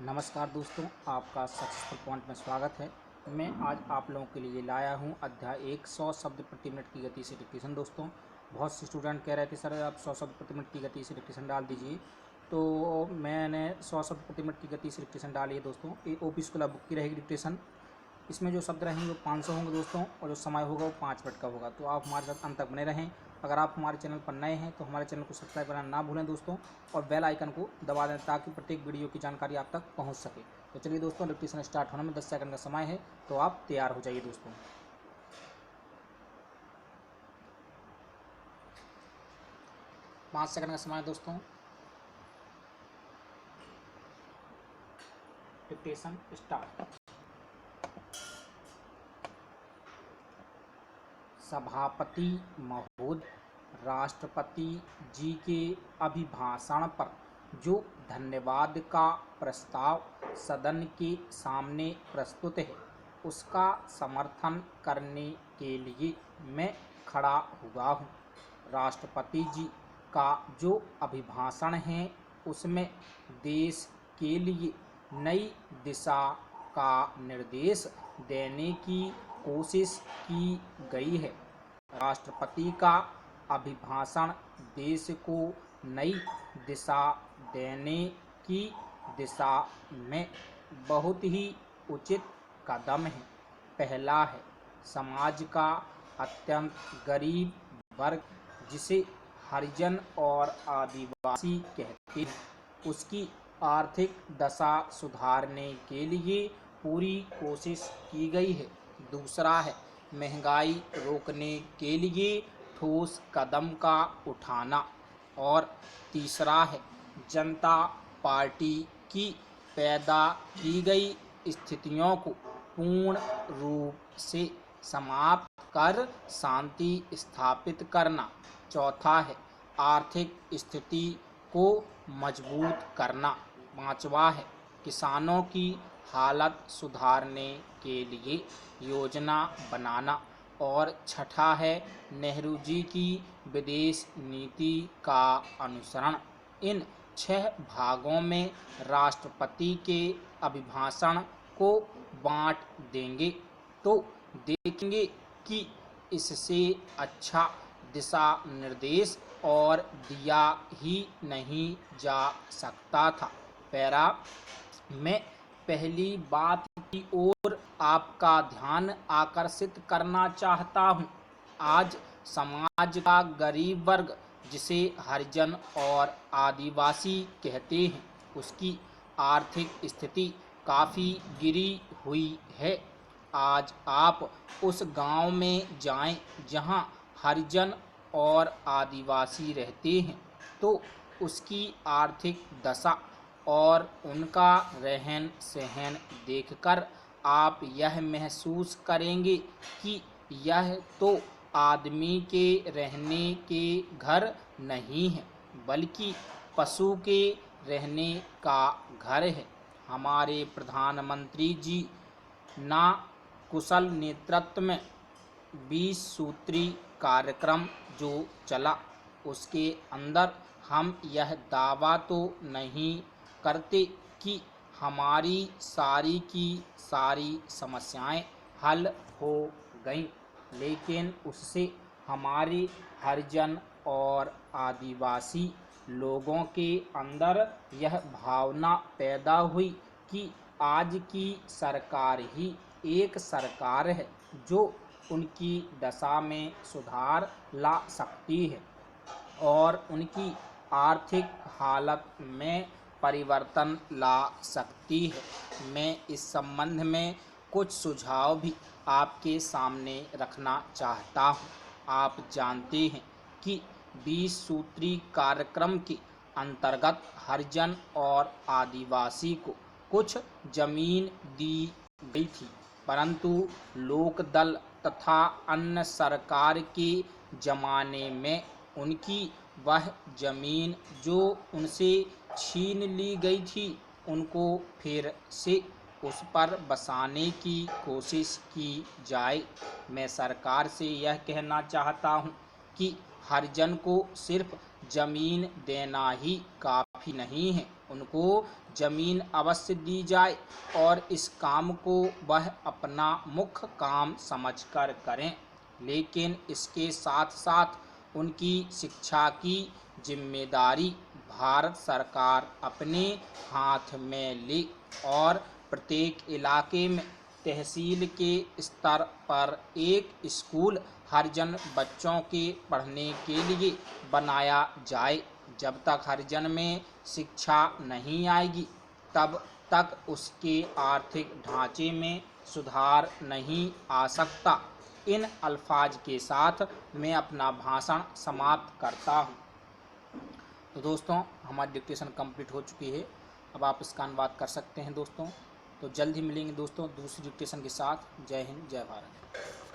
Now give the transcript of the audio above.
नमस्कार दोस्तों, आपका सक्सेसफुल पॉइंट में स्वागत है। मैं आज आप लोगों के लिए लाया हूं अध्याय 100 शब्द प्रति मिनट की गति से डिक्टेशन। दोस्तों, बहुत से स्टूडेंट कह रहे थे सर आप 100 शब्द प्रति मिनट की गति से डिक्टेशन डाल दीजिए, तो मैंने 100 शब्द प्रति मिनट की गति से डिक्टेशन डाली है। दोस्तों, ये ओपी स्कूल बुक की रहेगी डिक्टेशन। इसमें जो शब्द रहेंगे वो 500 होंगे दोस्तों, और जो समय होगा वो 5 मिनट का होगा। तो आप हमारे साथ अंत तक बने रहें। अगर आप हमारे चैनल पर नए हैं तो हमारे चैनल को सब्सक्राइब करना ना भूलें दोस्तों, और बेल आइकन को दबा दें ताकि प्रत्येक वीडियो की जानकारी आप तक पहुंच सके। तो चलिए दोस्तों, डिक्टेशन स्टार्ट होने में 10 सेकंड का समय है, तो आप तैयार हो जाइए दोस्तों। 5 सेकंड का समय है दोस्तों। Dictation start. सभापति महोदय, राष्ट्रपति जी के अभिभाषण पर जो धन्यवाद का प्रस्ताव सदन के सामने प्रस्तुत है, उसका समर्थन करने के लिए मैं खड़ा हुआ हूँ। राष्ट्रपति जी का जो अभिभाषण है उसमें देश के लिए नई दिशा का निर्देश देने की कोशिश की गई है। राष्ट्रपति का अभिभाषण देश को नई दिशा देने की दिशा में बहुत ही उचित कदम है। पहला है, समाज का अत्यंत गरीब वर्ग जिसे हरिजन और आदिवासी कहते हैं, उसकी आर्थिक दशा सुधारने के लिए पूरी कोशिश की गई है। दूसरा है, महंगाई रोकने के लिए ठोस कदम का उठाना। और तीसरा है, जनता पार्टी की पैदा की गई स्थितियों को पूर्ण रूप से समाप्त कर शांति स्थापित करना। चौथा है, आर्थिक स्थिति को मजबूत करना। पांचवा है, किसानों की हालत सुधारने के लिए योजना बनाना। और छठा है, नेहरू जी की विदेश नीति का अनुसरण। इन 6 भागों में राष्ट्रपति के अभिभाषण को बांट देंगे तो देखेंगे कि इससे अच्छा दिशा निर्देश और दिया ही नहीं जा सकता था। पैरा में पहली बात की ओर आपका ध्यान आकर्षित करना चाहता हूँ। आज समाज का गरीब वर्ग जिसे हरिजन और आदिवासी कहते हैं, उसकी आर्थिक स्थिति काफ़ी गिरी हुई है। आज आप उस गांव में जाएं जहां हरिजन और आदिवासी रहते हैं, तो उसकी आर्थिक दशा और उनका रहन सहन देखकर आप यह महसूस करेंगे कि यह तो आदमी के रहने के घर नहीं है, बल्कि पशु के रहने का घर है। हमारे प्रधानमंत्री जी ना कुशल नेतृत्व में 20 सूत्री कार्यक्रम जो चला, उसके अंदर हम यह दावा तो नहीं करते कि हमारी सारी की सारी समस्याएं हल हो गईं, लेकिन उससे हमारे हरिजन और आदिवासी लोगों के अंदर यह भावना पैदा हुई कि आज की सरकार ही एक सरकार है जो उनकी दशा में सुधार ला सकती है और उनकी आर्थिक हालत में परिवर्तन ला सकती है। मैं इस संबंध में कुछ सुझाव भी आपके सामने रखना चाहता हूँ। आप जानते हैं कि 20 सूत्री कार्यक्रम के अंतर्गत हरिजन और आदिवासी को कुछ जमीन दी गई थी, परंतु लोकदल तथा अन्य सरकार के ज़माने में उनकी वह जमीन जो उनसे छीन ली गई थी, उनको फिर से उस पर बसाने की कोशिश की जाए। मैं सरकार से यह कहना चाहता हूँ कि हरिजन को सिर्फ ज़मीन देना ही काफ़ी नहीं है, उनको जमीन अवश्य दी जाए और इस काम को वह अपना मुख्य काम समझकर करें, लेकिन इसके साथ साथ उनकी शिक्षा की जिम्मेदारी भारत सरकार अपने हाथ में ले और प्रत्येक इलाके में तहसील के स्तर पर एक स्कूल हरिजन बच्चों के पढ़ने के लिए बनाया जाए। जब तक हरिजन में शिक्षा नहीं आएगी तब तक उसके आर्थिक ढांचे में सुधार नहीं आ सकता। इन अल्फाज के साथ मैं अपना भाषण समाप्त करता हूँ। तो दोस्तों, हमारी डिक्टेशन कंप्लीट हो चुकी है। अब आप इसका अनुवाद कर सकते हैं दोस्तों। तो जल्द ही मिलेंगे दोस्तों दूसरी डिक्टेशन के साथ। जय हिंद, जय भारत।